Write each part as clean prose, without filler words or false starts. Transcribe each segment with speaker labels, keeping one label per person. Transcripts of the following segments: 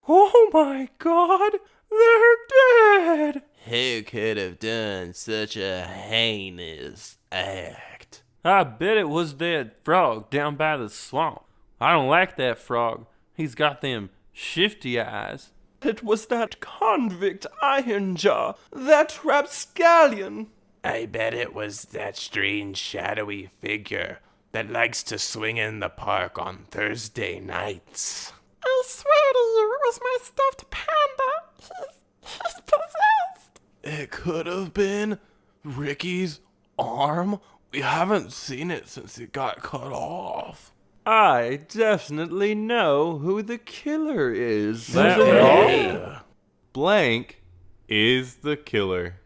Speaker 1: Oh my God, they're dead!
Speaker 2: Who could have done such a heinous act?
Speaker 1: I bet it was that frog down by the swamp. I don't like that frog. He's got them shifty eyes. It was that convict Ironjaw, that rapscallion.
Speaker 2: I bet it was that strange shadowy figure that likes to swing in the park on Thursday nights.
Speaker 3: I swear to you, it was my stuffed panda. He's possessed.
Speaker 2: It could have been Ricky's arm. We haven't seen it since it got cut off.
Speaker 1: I definitely know who the killer is.
Speaker 4: Blank is the killer.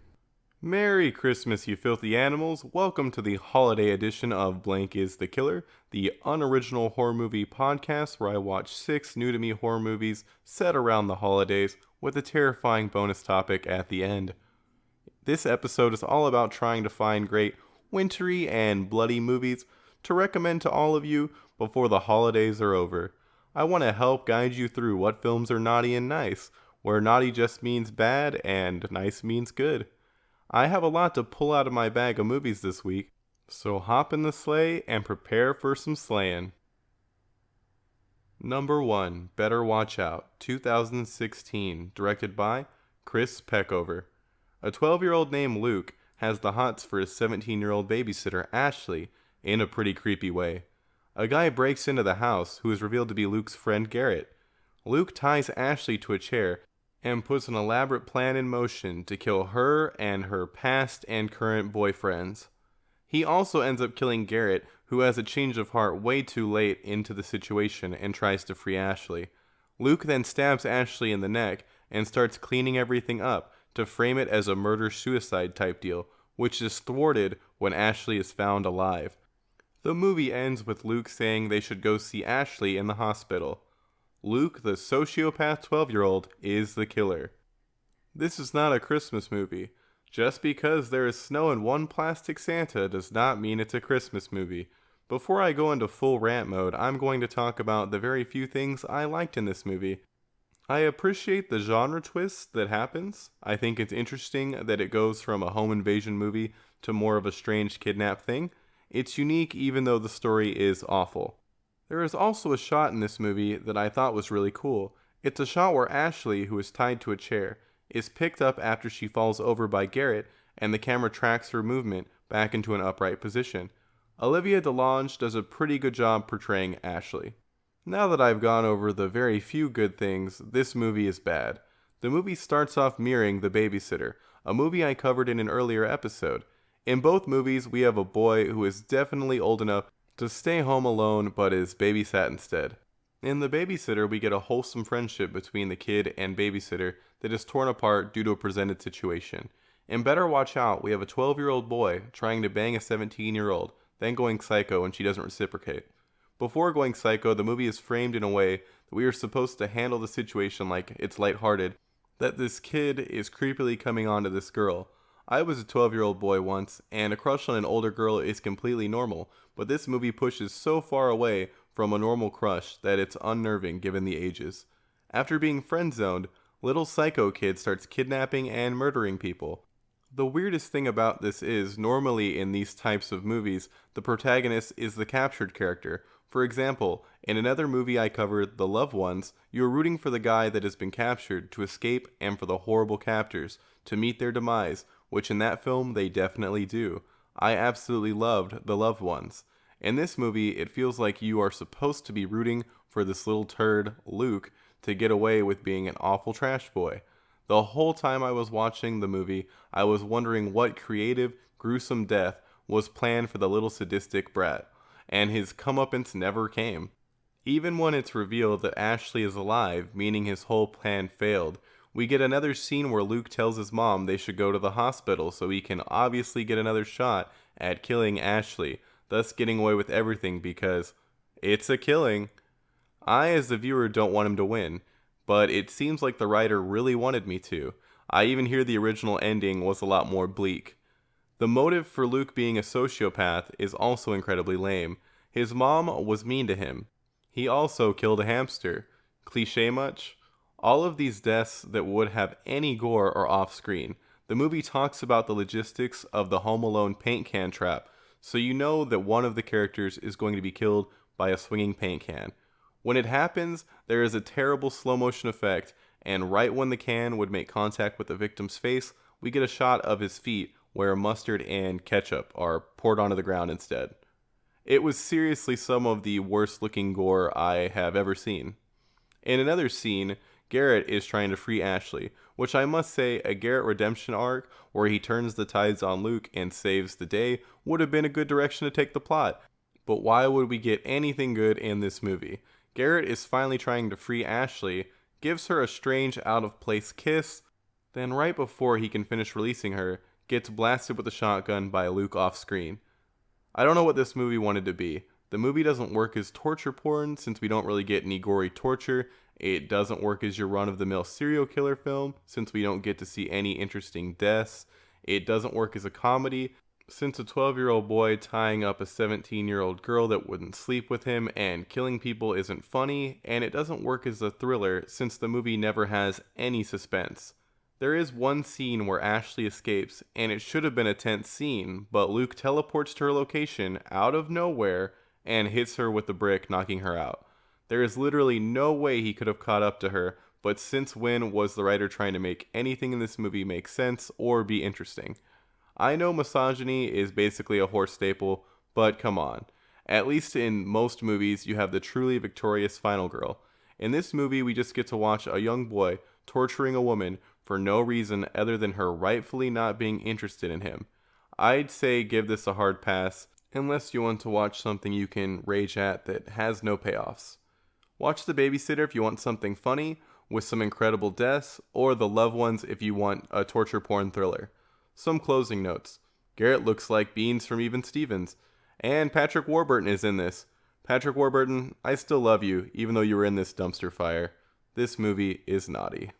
Speaker 4: Merry Christmas, you filthy animals. Welcome to the holiday edition of Blank is the Killer, the unoriginal horror movie podcast where I watch 6 new-to-me horror movies set around the holidays with a terrifying bonus topic at the end. This episode is all about trying to find great wintry and bloody movies to recommend to all of you before the holidays are over. I want to help guide you through what films are naughty and nice, where naughty just means bad and nice means good. I have a lot to pull out of my bag of movies this week, so hop in the sleigh and prepare for some slaying. Number 1, Better Watch Out, 2016, directed by Chris Peckover. A 12-year-old named Luke has the hots for his 17-year-old babysitter, Ashley, in a pretty creepy way. A guy breaks into the house who is revealed to be Luke's friend Garrett. Luke ties Ashley to a chair and puts an elaborate plan in motion to kill her and her past and current boyfriends. He also ends up killing Garrett, who has a change of heart way too late into the situation and tries to free Ashley. Luke then stabs Ashley in the neck and starts cleaning everything up to frame it as a murder-suicide type deal, which is thwarted when Ashley is found alive. The movie ends with Luke saying they should go see Ashley in the hospital. Luke, the sociopath 12-year-old, is the killer. This is not a Christmas movie. Just because there is snow and one plastic Santa does not mean it's a Christmas movie. Before I go into full rant mode, I'm going to talk about the very few things I liked in this movie. I appreciate the genre twist that happens. I think it's interesting that it goes from a home invasion movie to more of a strange kidnap thing. It's unique even though the story is awful. There is also a shot in this movie that I thought was really cool. It's a shot where Ashley, who is tied to a chair, is picked up after she falls over by Garrett, and the camera tracks her movement back into an upright position. Olivia DeLonge does a pretty good job portraying Ashley. Now that I've gone over the very few good things, this movie is bad. The movie starts off mirroring The Babysitter, a movie I covered in an earlier episode. In both movies, we have a boy who is definitely old enough to stay home alone but is babysat instead. In The Babysitter, we get a wholesome friendship between the kid and babysitter that is torn apart due to a presented situation. In Better Watch Out, we have a 12-year-old boy trying to bang a 17-year-old, then going psycho when she doesn't reciprocate. Before going psycho, the movie is framed in a way that we are supposed to handle the situation like it's lighthearted, that this kid is creepily coming on to this girl. I was a 12-year-old boy once, and a crush on an older girl is completely normal, but this movie pushes so far away from a normal crush that it's unnerving given the ages. After being friend-zoned, little psycho kid starts kidnapping and murdering people. The weirdest thing about this is, normally in these types of movies, the protagonist is the captured character. For example, in another movie I covered, The Loved Ones, you are rooting for the guy that has been captured to escape and for the horrible captors to meet their demise, which in that film they definitely do. I absolutely loved The Loved Ones. In this movie, it feels like you are supposed to be rooting for this little turd, Luke, to get away with being an awful trash boy. The whole time I was watching the movie, I was wondering what creative, gruesome death was planned for the little sadistic brat, and his comeuppance never came. Even when it's revealed that Ashley is alive, meaning his whole plan failed, we get another scene where Luke tells his mom they should go to the hospital so he can obviously get another shot at killing Ashley, thus getting away with everything because it's a killing. I, as the viewer, don't want him to win, but it seems like the writer really wanted me to. I even hear the original ending was a lot more bleak. The motive for Luke being a sociopath is also incredibly lame. His mom was mean to him. He also killed a hamster. Cliché much? All of these deaths that would have any gore are off screen. The movie talks about the logistics of the Home Alone paint can trap, so you know that one of the characters is going to be killed by a swinging paint can. When it happens, there is a terrible slow motion effect, and right when the can would make contact with the victim's face, we get a shot of his feet where mustard and ketchup are poured onto the ground instead. It was seriously some of the worst looking gore I have ever seen. In another scene, Garrett is trying to free Ashley, which I must say a Garrett redemption arc where he turns the tides on Luke and saves the day would have been a good direction to take the plot. But why would we get anything good in this movie? Garrett is finally trying to free Ashley, gives her a strange out-of-place kiss, then right before he can finish releasing her, gets blasted with a shotgun by Luke off-screen. I don't know what this movie wanted to be. The movie doesn't work as torture porn since we don't really get any gory torture. It doesn't work as your run-of-the-mill serial killer film since we don't get to see any interesting deaths. It doesn't work as a comedy since a 12-year-old boy tying up a 17-year-old girl that wouldn't sleep with him and killing people isn't funny, and it doesn't work as a thriller since the movie never has any suspense. There is one scene where Ashley escapes, and it should have been a tense scene, but Luke teleports to her location out of nowhere and hits her with the brick, knocking her out. There is literally no way he could have caught up to her, but since when was the writer trying to make anything in this movie make sense or be interesting? I know misogyny is basically a horse staple, but come on. At least in most movies, you have the truly victorious final girl. In this movie, we just get to watch a young boy torturing a woman for no reason other than her rightfully not being interested in him. I'd say give this a hard pass, unless you want to watch something you can rage at that has no payoffs. Watch The Babysitter if you want something funny, with some incredible deaths, or The Loved Ones if you want a torture porn thriller. Some closing notes. Garrett looks like Beans from Even Stevens. And Patrick Warburton is in this. Patrick Warburton, I still love you, even though you were in this dumpster fire. This movie is naughty.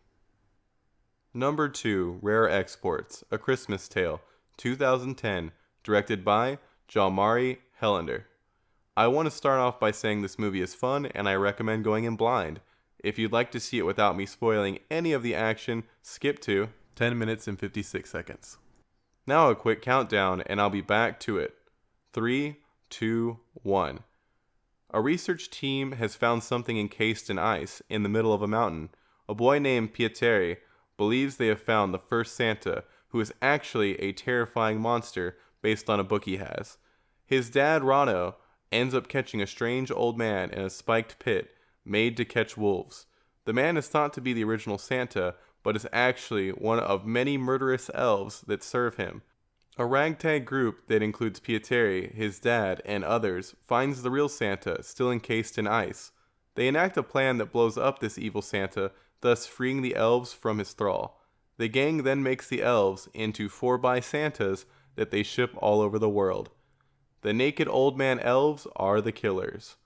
Speaker 4: Number 2, Rare Exports, A Christmas Tale, 2010, directed by Jalmari Helander. I want to start off by saying this movie is fun, and I recommend going in blind. If you'd like to see it without me spoiling any of the action, skip to 10 minutes and 56 seconds. Now a quick countdown, and I'll be back to it. 3, 2, 1. A research team has found something encased in ice in the middle of a mountain. A boy named Pieteri believes they have found the first Santa, who is actually a terrifying monster based on a book he has. His dad, Rano, ends up catching a strange old man in a spiked pit made to catch wolves. The man is thought to be the original Santa, but is actually one of many murderous elves that serve him. A ragtag group that includes Pieteri, his dad, and others finds the real Santa still encased in ice. They enact a plan that blows up this evil Santa, thus freeing the elves from his thrall. The gang then makes the elves into 4x Santas that they ship all over the world. The naked old man elves are the killers.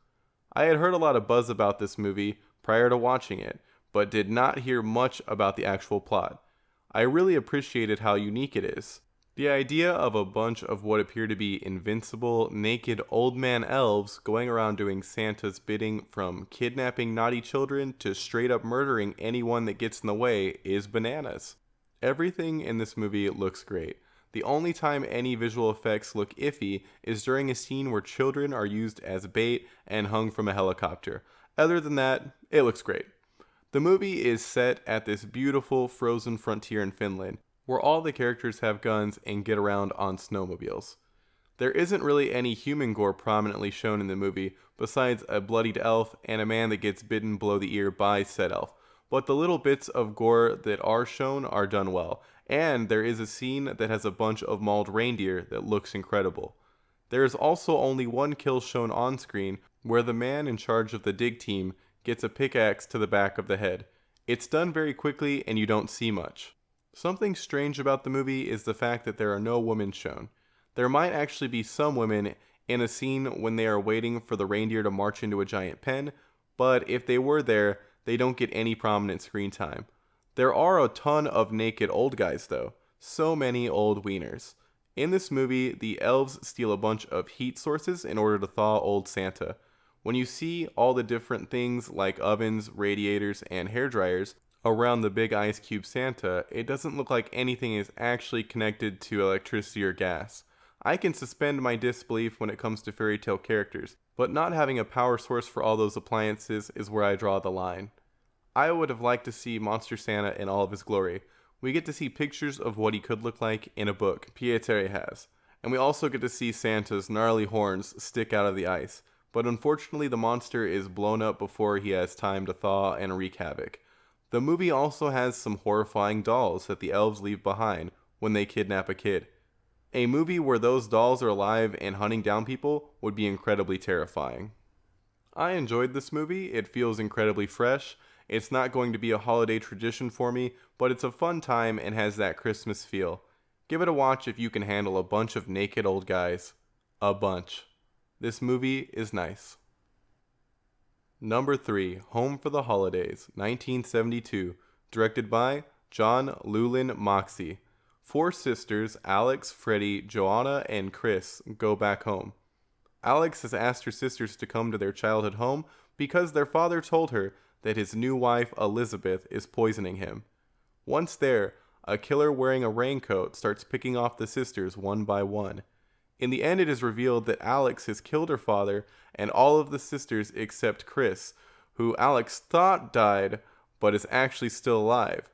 Speaker 4: I had heard a lot of buzz about this movie prior to watching it, but did not hear much about the actual plot. I really appreciated how unique it is. The idea of a bunch of what appear to be invincible, naked old man elves going around doing Santa's bidding, from kidnapping naughty children to straight up murdering anyone that gets in the way, is bananas. Everything in this movie looks great. The only time any visual effects look iffy is during a scene where children are used as bait and hung from a helicopter. Other than that, it looks great. The movie is set at this beautiful frozen frontier in Finland, where all the characters have guns and get around on snowmobiles. There isn't really any human gore prominently shown in the movie, besides a bloodied elf and a man that gets bitten below the ear by said elf, but the little bits of gore that are shown are done well, and there is a scene that has a bunch of mauled reindeer that looks incredible. There is also only one kill shown on screen, where the man in charge of the dig team gets a pickaxe to the back of the head. It's done very quickly and you don't see much. Something strange about the movie is the fact that there are no women shown. There might actually be some women in a scene when they are waiting for the reindeer to march into a giant pen, but if they were there, they don't get any prominent screen time. There are a ton of naked old guys though, so many old wieners. In this movie, the elves steal a bunch of heat sources in order to thaw old Santa. When you see all the different things like ovens, radiators, and hair dryers, around the big ice cube Santa, it doesn't look like anything is actually connected to electricity or gas. I can suspend my disbelief when it comes to fairy tale characters, but not having a power source for all those appliances is where I draw the line. I would have liked to see Monster Santa in all of his glory. We get to see pictures of what he could look like in a book Pietari has, and we also get to see Santa's gnarly horns stick out of the ice, but unfortunately the monster is blown up before he has time to thaw and wreak havoc. The movie also has some horrifying dolls that the elves leave behind when they kidnap a kid. A movie where those dolls are alive and hunting down people would be incredibly terrifying. I enjoyed this movie. It feels incredibly fresh. It's not going to be a holiday tradition for me, but it's a fun time and has that Christmas feel. Give it a watch if you can handle a bunch of naked old guys. A bunch. This movie is nice. Number 3, Home for the Holidays, 1972, directed by Llewellyn Moxey. 4 sisters, Alex, Freddie, Joanna, and Chris, go back home. Alex has asked her sisters to come to their childhood home because their father told her that his new wife, Elizabeth, is poisoning him. Once there, a killer wearing a raincoat starts picking off the sisters one by one. In the end, it is revealed that Alex has killed her father and all of the sisters except Chris, who Alex thought died but is actually still alive.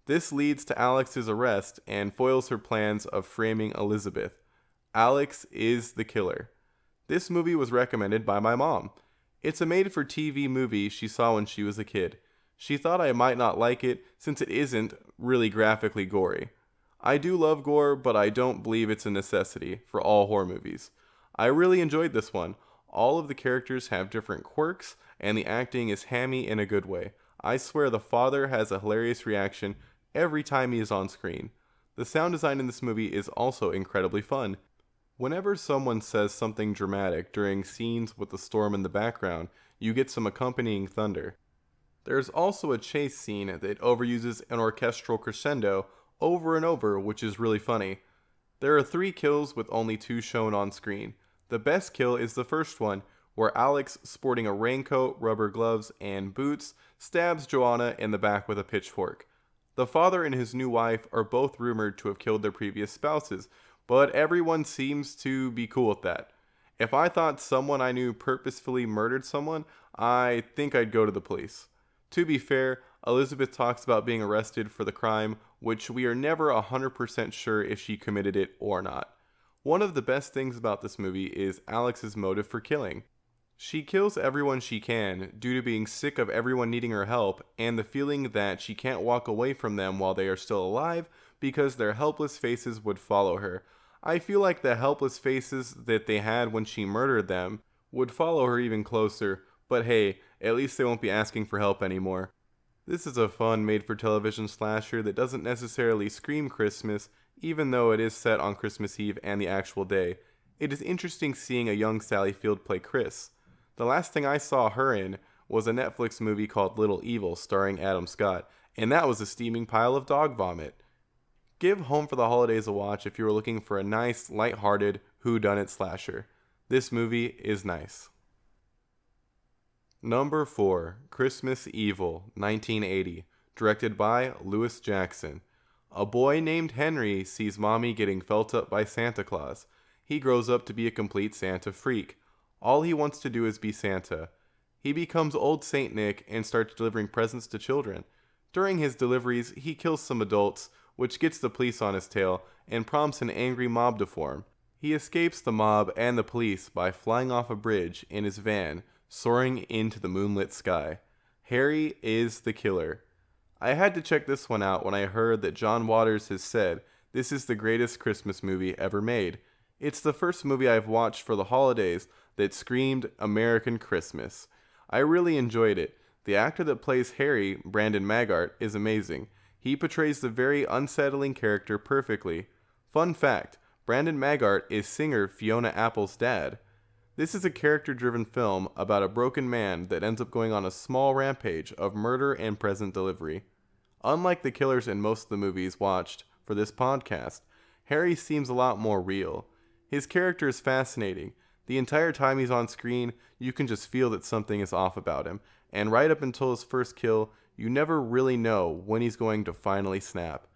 Speaker 4: This leads to Alex's arrest and foils her plans of framing Elizabeth. Alex is the killer. This movie was recommended by my mom. It's a made-for-TV movie she saw when she was a kid. She thought I might not like it since it isn't really graphically gory. I do love gore, but I don't believe it's a necessity for all horror movies. I really enjoyed this one. All of the characters have different quirks, and the acting is hammy in a good way. I swear the father has a hilarious reaction every time he is on screen. The sound design in this movie is also incredibly fun. Whenever someone says something dramatic during scenes with the storm in the background, you get some accompanying thunder. There's also a chase scene that overuses an orchestral crescendo over and over, which is really funny. There are 3 kills with only 2 shown on screen. The best kill is the first one, where Alex, sporting a raincoat, rubber gloves, and boots, stabs Joanna in the back with a pitchfork. The father and his new wife are both rumored to have killed their previous spouses, but everyone seems to be cool with that. If I thought someone I knew purposefully murdered someone, I think I'd go to the police. To be fair, Elizabeth talks about being arrested for the crime, which we are never 100% sure if she committed it or not. One of the best things about this movie is Alex's motive for killing. She kills everyone she can due to being sick of everyone needing her help and the feeling that she can't walk away from them while they are still alive because their helpless faces would follow her. I feel like the helpless faces that they had when she murdered them would follow her even closer, but hey, at least they won't be asking for help anymore. This is a fun made-for-television slasher that doesn't necessarily scream Christmas, even though it is set on Christmas Eve and the actual day. It is interesting seeing a young Sally Field play Chris. The last thing I saw her in was a Netflix movie called Little Evil starring Adam Scott, and that was a steaming pile of dog vomit. Give Home for the Holidays a watch if you are looking for a nice, lighthearted, whodunit slasher. This movie is nice. Number 4, Christmas Evil, 1980, directed by Lewis Jackson. A boy named Henry sees Mommy getting felt up by Santa Claus. He grows up to be a complete Santa freak. All he wants to do is be Santa. He becomes Old Saint Nick and starts delivering presents to children. During his deliveries, he kills some adults, which gets the police on his tail and prompts an angry mob to form. He escapes the mob and the police by flying off a bridge in his van, soaring into the moonlit sky. Harry is the killer. I had to check this one out when I heard that John Waters has said this is the greatest Christmas movie ever made. It's the first movie I've watched for the holidays that screamed American Christmas. I really enjoyed it. The actor that plays Harry, Brandon Maggart, is amazing. He portrays the very unsettling character perfectly. Fun fact, Brandon Maggart is singer Fiona Apple's dad. This is a character-driven film about a broken man that ends up going on a small rampage of murder and present delivery. Unlike the killers in most of the movies watched for this podcast, Harry seems a lot more real. His character is fascinating. The entire time he's on screen, you can just feel that something is off about him, and right up until his first kill, You never really know when he's going to finally snap.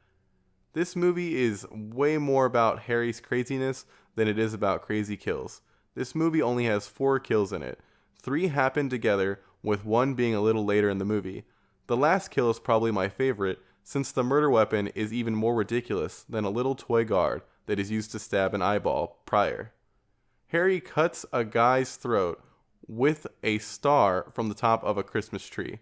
Speaker 4: This movie is way more about Harry's craziness than it is about crazy kills. This movie only has 4 kills in it. 3 happen together, with 1 being a little later in the movie. The last kill is probably my favorite, since the murder weapon is even more ridiculous than a little toy guard that is used to stab an eyeball prior. Harry cuts a guy's throat with a star from the top of a Christmas tree,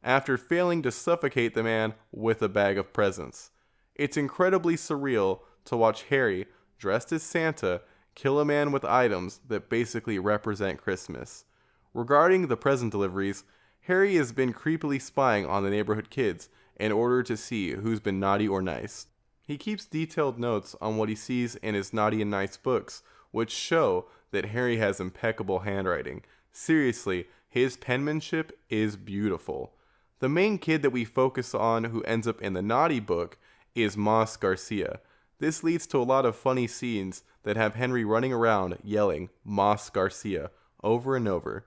Speaker 4: after failing to suffocate the man with a bag of presents. It's incredibly surreal to watch Harry, dressed as Santa, kill a man with items that basically represent Christmas. Regarding the present deliveries, Harry has been creepily spying on the neighborhood kids in order to see who's been naughty or nice. He keeps detailed notes on what he sees in his naughty and nice books, which show that Harry has impeccable handwriting. Seriously, his penmanship is beautiful. The main kid that we focus on who ends up in the naughty book is Moss Garcia. This leads to a lot of funny scenes that have Henry running around yelling Moss Garcia over and over.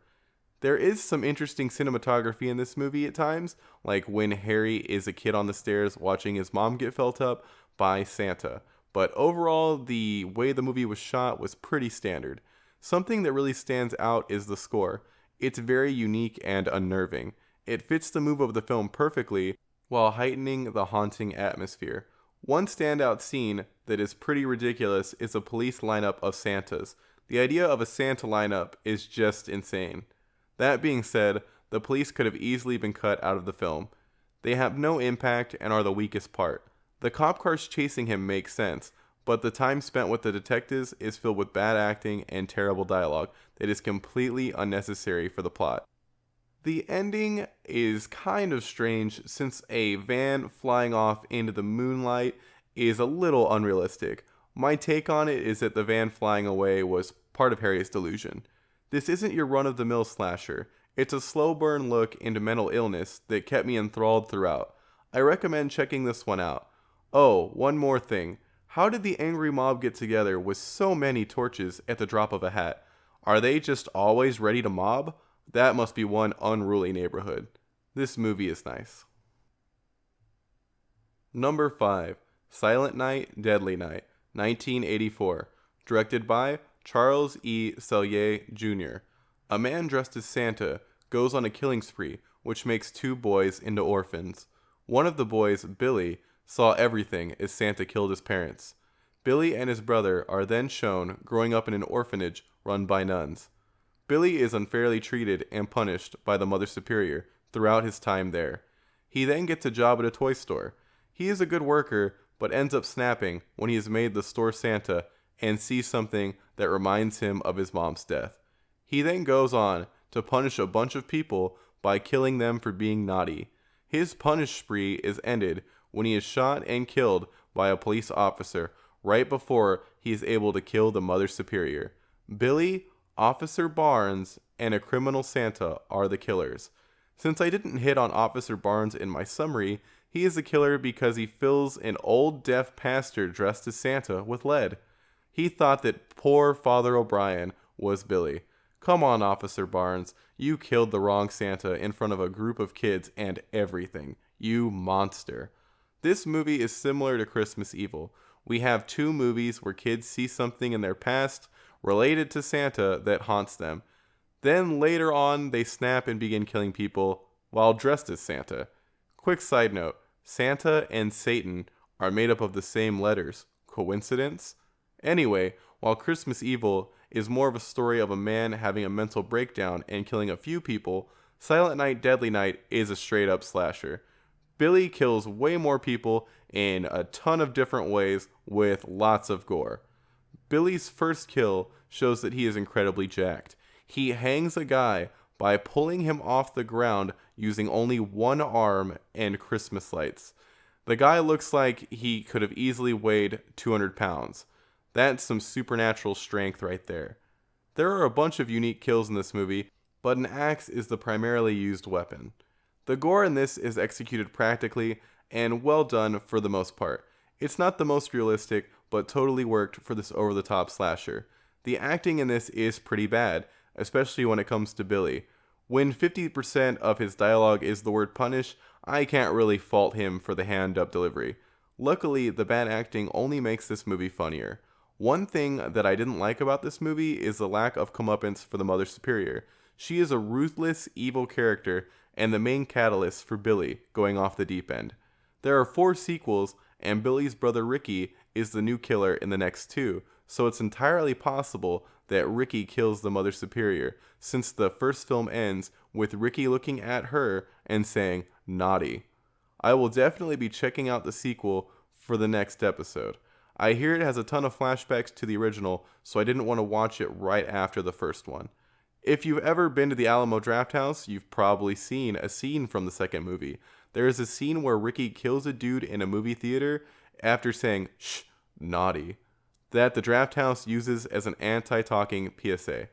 Speaker 4: There is some interesting cinematography in this movie at times, like when Harry is a kid on the stairs watching his mom get felt up by Santa. But overall, the way the movie was shot was pretty standard. Something that really stands out is the score. It's very unique and unnerving. It fits the mood of the film perfectly while heightening the haunting atmosphere. One standout scene that is pretty ridiculous is a police lineup of Santas. The idea of a Santa lineup is just insane. That being said, the police could have easily been cut out of the film. They have no impact and are the weakest part. The cop cars chasing him make sense, but the time spent with the detectives is filled with bad acting and terrible dialogue that is completely unnecessary for the plot. The ending is kind of strange since a van flying off into the moonlight is a little unrealistic. My take on it is that the van flying away was part of Harry's delusion. This isn't your run-of-the-mill slasher. It's a slow burn look into mental illness that kept me enthralled throughout. I recommend checking this one out. Oh, one more thing. How did the angry mob get together with so many torches at the drop of a hat? Are they just always ready to mob? That must be one unruly neighborhood. This movie is nice. Number 5. Silent Night, Deadly Night, 1984. Directed by Charles E. Sellier, Jr. A man dressed as Santa goes on a killing spree, which makes 2 boys into orphans. One of the boys, Billy, saw everything as Santa killed his parents. Billy and his brother are then shown growing up in an orphanage run by nuns. Billy is unfairly treated and punished by the Mother Superior throughout his time there. He then gets a job at a toy store. He is a good worker, but ends up snapping when he has made the store Santa and sees something that reminds him of his mom's death. He then goes on to punish a bunch of people by killing them for being naughty. His punish spree is ended when he is shot and killed by a police officer right before he is able to kill the Mother Superior. Billy, Officer Barnes, and a criminal Santa are the killers. Since I didn't hit on Officer Barnes in my summary, he is the killer because he fills an old deaf pastor dressed as Santa with lead. He thought that poor Father O'Brien was Billy. Come on, Officer Barnes, you killed the wrong Santa in front of a group of kids and everything. You monster. This movie is similar to Christmas Evil. We have 2 movies where kids see something in their past related to Santa that haunts them. Then later on, they snap and begin killing people while dressed as Santa. Quick side note, Santa and Satan are made up of the same letters. Coincidence? Anyway, while Christmas Evil is more of a story of a man having a mental breakdown and killing a few people, Silent Night, Deadly Night is a straight up slasher. Billy kills way more people in a ton of different ways with lots of gore. Billy's first kill shows that he is incredibly jacked. He hangs a guy by pulling him off the ground using only one arm and Christmas lights. The guy looks like he could have easily weighed 200 pounds. That's some supernatural strength right there. There are a bunch of unique kills in this movie, but an axe is the primarily used weapon. The gore in this is executed practically and well done for the most part. It's not the most realistic, but totally worked for this over-the-top slasher. The acting in this is pretty bad, especially when it comes to Billy. When 50% of his dialogue is the word punish, I can't really fault him for the hand-up delivery. Luckily, the bad acting only makes this movie funnier. One thing that I didn't like about this movie is the lack of comeuppance for the Mother Superior. She is a ruthless, evil character and the main catalyst for Billy going off the deep end. There are 4 sequels, and Billy's brother Ricky is the new killer in the next 2, so it's entirely possible that Ricky kills the Mother Superior, since the first film ends with Ricky looking at her and saying, "Naughty." I will definitely be checking out the sequel for the next episode. I hear it has a ton of flashbacks to the original, so I didn't want to watch it right after the first one. If you've ever been to the Alamo Drafthouse, you've probably seen a scene from the second movie. There is a scene where Ricky kills a dude in a movie theater after saying, "Shh, naughty," that the Drafthouse uses as an anti-talking PSA.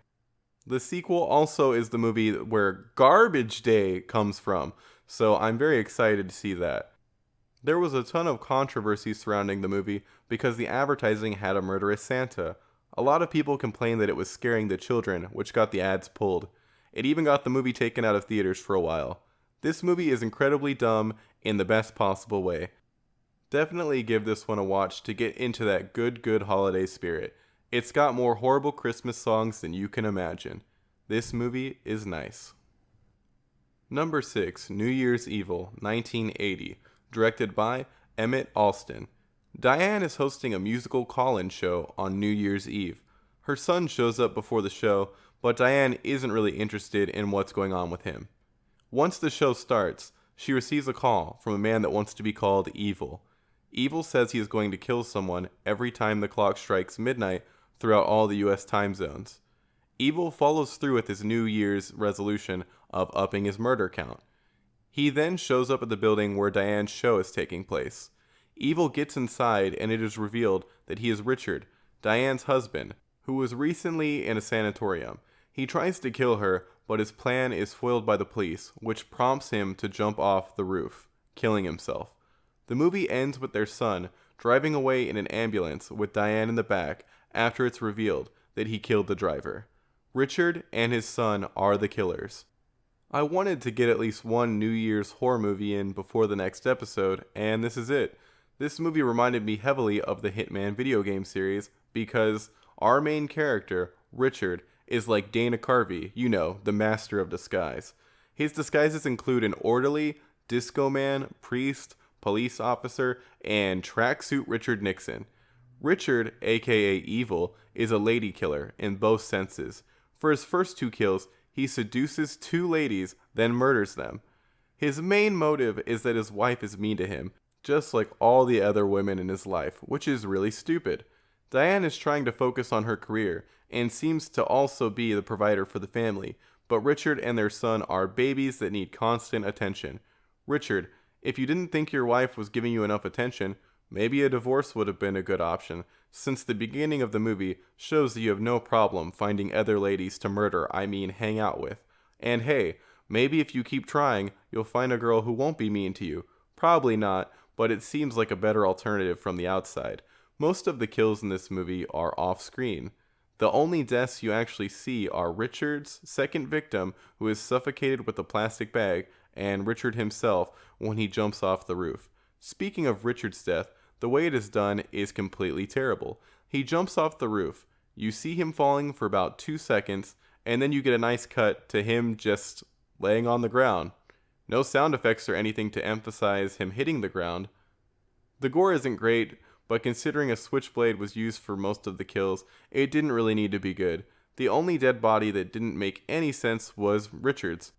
Speaker 4: The sequel also is the movie where Garbage Day comes from, so I'm very excited to see that. There was a ton of controversy surrounding the movie because the advertising had a murderous Santa. A lot of people complained that it was scaring the children, which got the ads pulled. It even got the movie taken out of theaters for a while. This movie is incredibly dumb in the best possible way. Definitely give this one a watch to get into that good holiday spirit. It's got more horrible Christmas songs than you can imagine. This movie is nice. Number 6, New Year's Evil, 1980, directed by Emmett Alston. Diane is hosting a musical call-in show on New Year's Eve. Her son shows up before the show, but Diane isn't really interested in what's going on with him. Once the show starts, she receives a call from a man that wants to be called Evil. Evil says he is going to kill someone every time the clock strikes midnight throughout all the US time zones. Evil follows through with his New Year's resolution of upping his murder count. He then shows up at the building where Diane's show is taking place. Evil gets inside, and it is revealed that he is Richard, Diane's husband, who was recently in a sanatorium. He tries to kill her, but his plan is foiled by the police, which prompts him to jump off the roof, killing himself. The movie ends with their son driving away in an ambulance with Diane in the back after it's revealed that he killed the driver. Richard and his son are the killers. I wanted to get at least one New Year's horror movie in before the next episode, and this is it. This movie reminded me heavily of the Hitman video game series because our main character, Richard, is like Dana Carvey, you know, the master of disguise. His disguises include an orderly, disco man, priest, police officer, and tracksuit Richard Nixon. Richard, aka Evil, is a lady killer in both senses. For his first 2 kills, he seduces 2 ladies, then murders them. His main motive is that his wife is mean to him, just like all the other women in his life, which is really stupid. Diane is trying to focus on her career, and seems to also be the provider for the family, but Richard and their son are babies that need constant attention. Richard, if you didn't think your wife was giving you enough attention, maybe a divorce would have been a good option, since the beginning of the movie shows that you have no problem finding other ladies to murder, hang out with. And hey, maybe if you keep trying, you'll find a girl who won't be mean to you. Probably not, but it seems like a better alternative from the outside. Most of the kills in this movie are off-screen. The only deaths you actually see are Richard's second victim, who is suffocated with a plastic bag, and Richard himself when he jumps off the roof. Speaking of Richard's death, the way it is done is completely terrible. He jumps off the roof. You see him falling for about 2 seconds, and then you get a nice cut to him just laying on the ground. No sound effects or anything to emphasize him hitting the ground. The gore isn't great, but considering a switchblade was used for most of the kills, it didn't really need to be good. The only dead body that didn't make any sense was Richard's.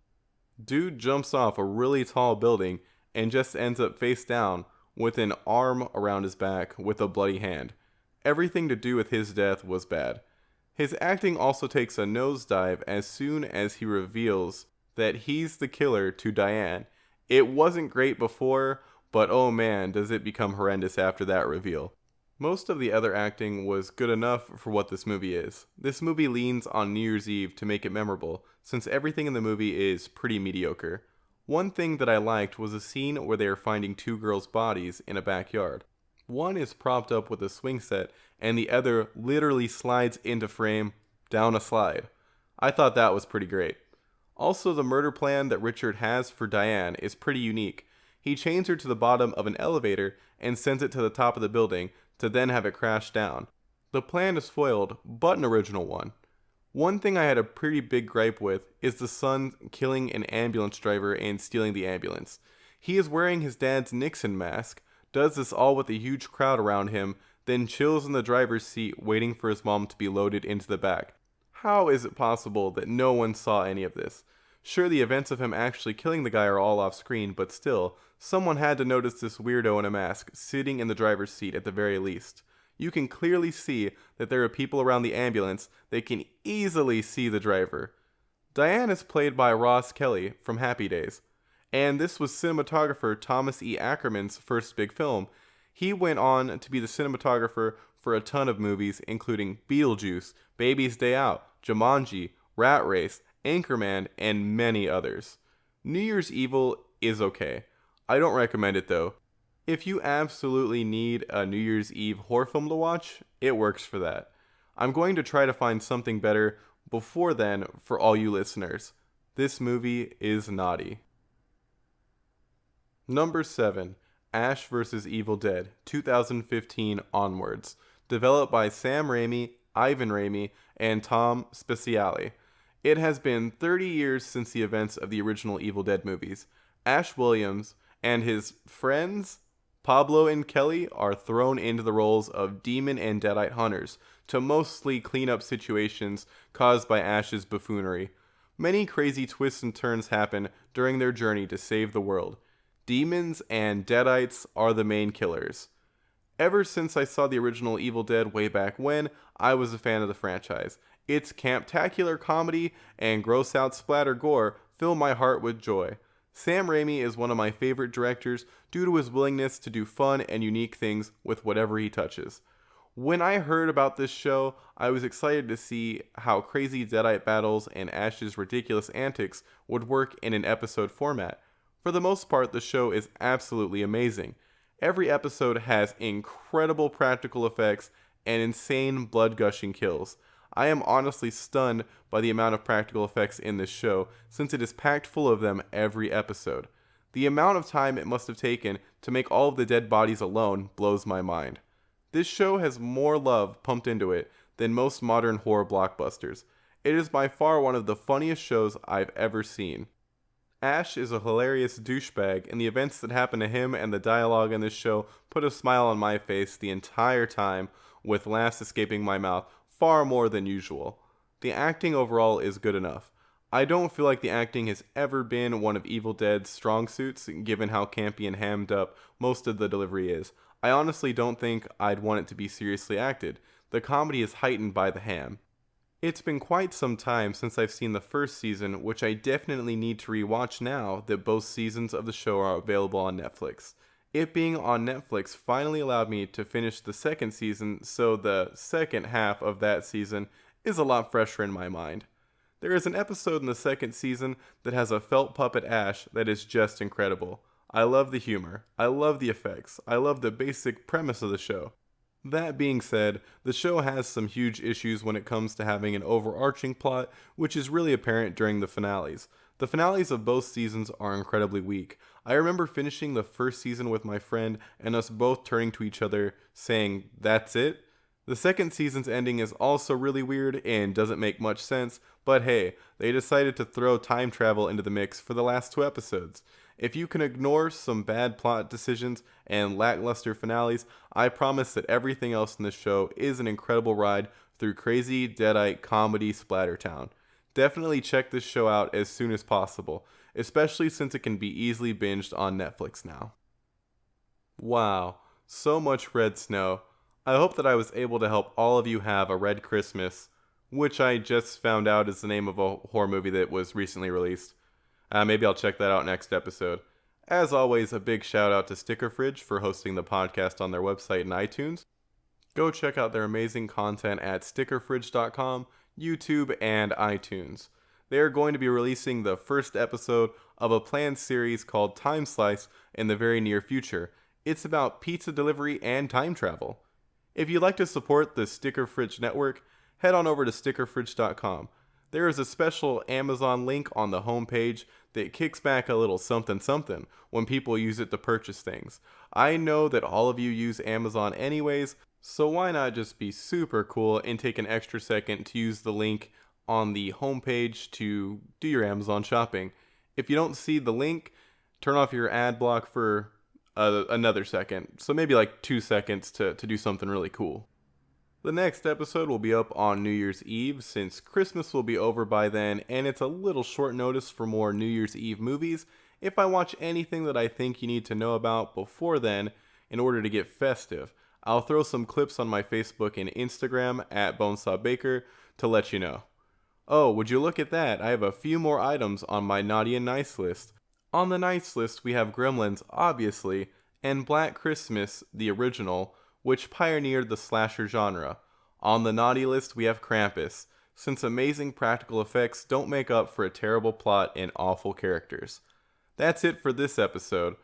Speaker 4: Dude jumps off a really tall building and just ends up face down with an arm around his back with a bloody hand. Everything to do with his death was bad. His acting also takes a nosedive as soon as he reveals that he's the killer to Diane. It wasn't great before, but oh man, does it become horrendous after that reveal. Most of the other acting was good enough for what this movie is. This movie leans on New Year's Eve to make it memorable, since everything in the movie is pretty mediocre. One thing that I liked was a scene where they are finding 2 girls' bodies in a backyard. One is propped up with a swing set, and the other literally slides into frame down a slide. I thought that was pretty great. Also, the murder plan that Richard has for Diane is pretty unique. He chains her to the bottom of an elevator and sends it to the top of the building to then have it crash down. The plan is foiled, but an original one. One thing I had a pretty big gripe with is the son killing an ambulance driver and stealing the ambulance. He is wearing his dad's Nixon mask, does this all with a huge crowd around him, then chills in the driver's seat waiting for his mom to be loaded into the back. How is it possible that no one saw any of this? Sure, the events of him actually killing the guy are all off screen, but still, someone had to notice this weirdo in a mask sitting in the driver's seat at the very least. You can clearly see that there are people around the ambulance that can easily see the driver. Diane is played by Ross Kelly from Happy Days, and this was cinematographer Thomas E. Ackerman's first big film. He went on to be the cinematographer for a ton of movies, including Beetlejuice, Baby's Day Out, Jumanji, Rat Race, Anchorman, and many others. New Year's Evil is okay. I don't recommend it though. If you absolutely need a New Year's Eve horror film to watch, it works for that. I'm going to try to find something better before then for all you listeners. This movie is naughty. Number 7. Ash vs. Evil Dead, 2015 onwards. Developed by Sam Raimi, Ivan Raimi, and Tom Spezialy. It has been 30 years since the events of the original Evil Dead movies. Ash Williams and his friends, Pablo and Kelly, are thrown into the roles of demon and deadite hunters to mostly clean up situations caused by Ash's buffoonery. Many crazy twists and turns happen during their journey to save the world. Demons and deadites are the main killers. Ever since I saw the original Evil Dead way back when, I was a fan of the franchise. Its camptacular comedy and gross-out splatter gore fill my heart with joy. Sam Raimi is one of my favorite directors due to his willingness to do fun and unique things with whatever he touches. When I heard about this show, I was excited to see how crazy deadite battles and Ash's ridiculous antics would work in an episode format. For the most part, the show is absolutely amazing. Every episode has incredible practical effects and insane blood-gushing kills. I am honestly stunned by the amount of practical effects in this show, since it is packed full of them every episode. The amount of time it must have taken to make all of the dead bodies alone blows my mind. This show has more love pumped into it than most modern horror blockbusters. It is by far one of the funniest shows I've ever seen. Ash is a hilarious douchebag, and the events that happen to him and the dialogue in this show put a smile on my face the entire time, with laughs escaping my mouth far more than usual. The acting overall is good enough. I don't feel like the acting has ever been one of Evil Dead's strong suits, given how campy and hammed up most of the delivery is. I honestly don't think I'd want it to be seriously acted. The comedy is heightened by the ham. It's been quite some time since I've seen the first season, which I definitely need to rewatch now that both seasons of the show are available on Netflix. It being on Netflix finally allowed me to finish the second season, so the second half of that season is a lot fresher in my mind. There is an episode in the second season that has a felt puppet Ash that is just incredible. I love the humor, I love the effects, I love the basic premise of the show. That being said, the show has some huge issues when it comes to having an overarching plot, which is really apparent during the finales. The finales of both seasons are incredibly weak. I remember finishing the first season with my friend and us both turning to each other saying, "That's it?" The second season's ending is also really weird and doesn't make much sense, but hey, they decided to throw time travel into the mix for the last 2 episodes. If you can ignore some bad plot decisions and lackluster finales, I promise that everything else in this show is an incredible ride through crazy deadite comedy Splattertown. Definitely check this show out as soon as possible, especially since it can be easily binged on Netflix now. Wow, so much red snow. I hope that I was able to help all of you have a red Christmas, which I just found out is the name of a horror movie that was recently released. Maybe I'll check that out next episode. As always, a big shout out to Sticker Fridge for hosting the podcast on their website and iTunes. Go check out their amazing content at stickerfridge.com, YouTube, and iTunes. They are going to be releasing the first episode of a planned series called Time Slice in the very near future. It's about pizza delivery and time travel. If you'd like to support the Sticker Fridge network, head on over to stickerfridge.com. There is a special Amazon link on the homepage that kicks back a little something something when people use it to purchase things. I know that all of you use Amazon anyways, so why not just be super cool and take an extra second to use the link on the homepage to do your Amazon shopping. If you don't see the link, turn off your ad block for another second. So maybe like 2 seconds to do something really cool. The next episode will be up on New Year's Eve since Christmas will be over by then, and it's a little short notice for more New Year's Eve movies. If I watch anything that I think you need to know about before then in order to get festive, I'll throw some clips on my Facebook and Instagram at BonesawBaker to let you know. Oh, would you look at that? I have a few more items on my Naughty and Nice list. On the nice list, we have Gremlins, obviously, and Black Christmas, the original, which pioneered the slasher genre. On the naughty list, we have Krampus, since amazing practical effects don't make up for a terrible plot and awful characters. That's it for this episode.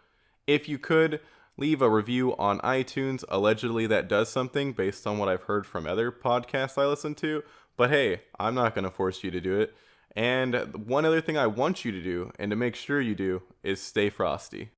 Speaker 4: If you could, leave a review on iTunes. Allegedly that does something based on what I've heard from other podcasts I listen to, but hey, I'm not going to force you to do it. And one other thing I want you to do, and to make sure you do, is stay frosty.